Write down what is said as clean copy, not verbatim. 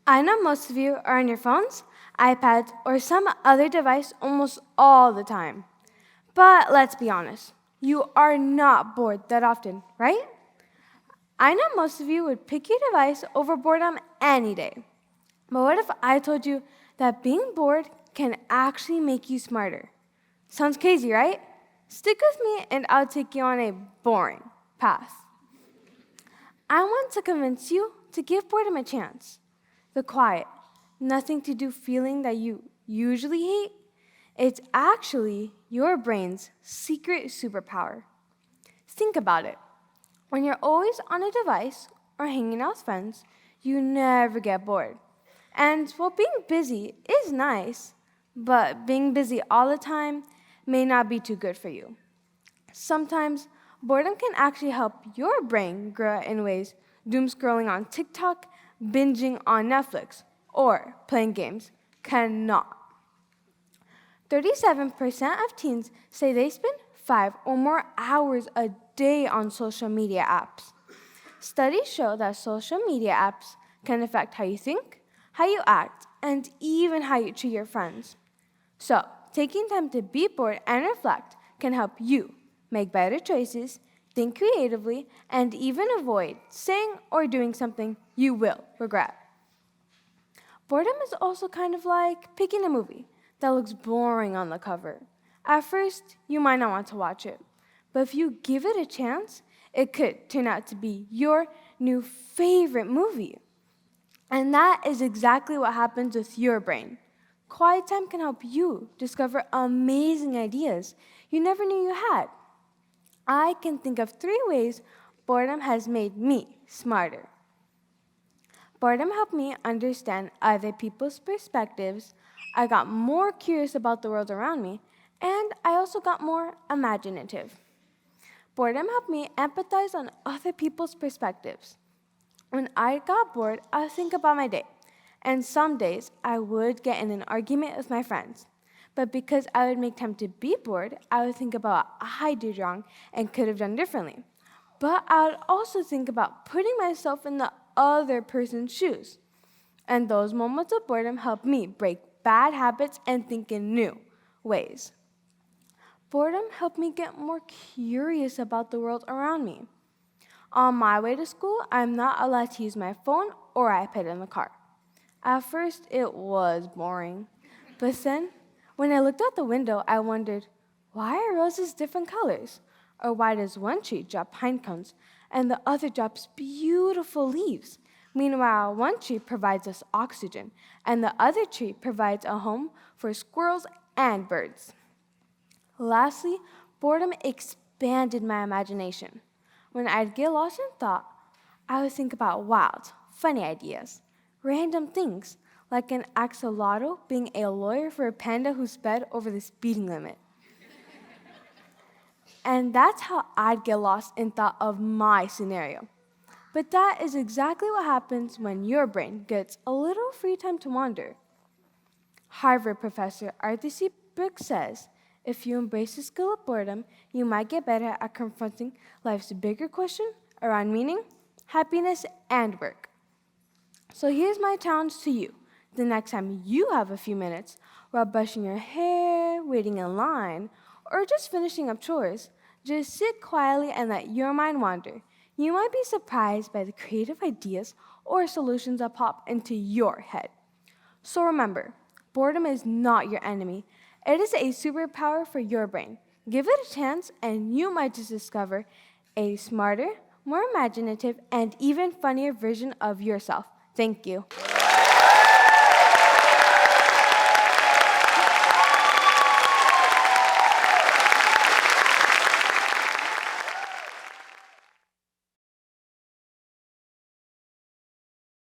I know most of you are on your phones, iPads, or some other device almost all the time. But let's be honest, you are not bored that often, right? I know most of you would pick your device over boredom any day. But what if I told you that being bored can actually make you smarter? Sounds crazy, right? Stick with me and I'll take you on a boring path. I want to convince you to give boredom a chance. The quiet, nothing to do feeling that you usually hate, it's actually your brain's secret superpower. Think about it. When you're always on a device or hanging out with friends, you never get bored. And while being busy is nice, but being busy all the time may not be too good for you. Sometimes boredom can actually help your brain grow in ways doom scrolling on TikTok, binging on Netflix, or playing games cannot. 37% of teens say they spend 5 or more hours a day on social media apps. Studies show that social media apps can affect how you think, how you act, and even how you treat your friends. So, taking time to be bored and reflect can help you make better choices, think creatively, and even avoid saying or doing something you will regret. Boredom is also kind of like picking a movie that looks boring on the cover. At first, you might not want to watch it, but if you give it a chance, it could turn out to be your new favorite movie. And that is exactly what happens with your brain. Quiet time can help you discover amazing ideas you never knew you had. I can think of 3 ways boredom has made me smarter. Boredom helped me understand other people's perspectives. I got more curious about the world around me, and I also got more imaginative. Boredom helped me empathize on other people's perspectives. When I got bored, I would think about my day, and some days I would get in an argument with my friends. But because I would make time to be bored, I would think about what I did wrong and could have done differently. But I would also think about putting myself in the other person's shoes. And those moments of boredom help me break bad habits and think in new ways. Boredom helped me get more curious about the world around me. On my way to school, I'm not allowed to use my phone or iPad in the car. At first, it was boring. But then, when I looked out the window, I wondered, why are roses different colors? Or why does one tree drop pine cones and the other drops beautiful leaves? Meanwhile, one tree provides us oxygen, and the other tree provides a home for squirrels and birds. Lastly, boredom expanded my imagination. When I'd get lost in thought, I would think about wild, funny ideas, random things, like an axolotl being a lawyer for a panda who sped over the speeding limit. And that's how I'd get lost in thought of my scenario. But that is exactly what happens when your brain gets a little free time to wander. Harvard professor Arthur C. Brooks says, if you embrace the skill of boredom, you might get better at confronting life's bigger question around meaning, happiness, and work. So here's my challenge to you. The next time you have a few minutes while brushing your hair, waiting in line, or just finishing up chores, just sit quietly and let your mind wander. You might be surprised by the creative ideas or solutions that pop into your head. So remember, boredom is not your enemy. It is a superpower for your brain. Give it a chance, and you might just discover a smarter, more imaginative, and even funnier version of yourself. Thank you.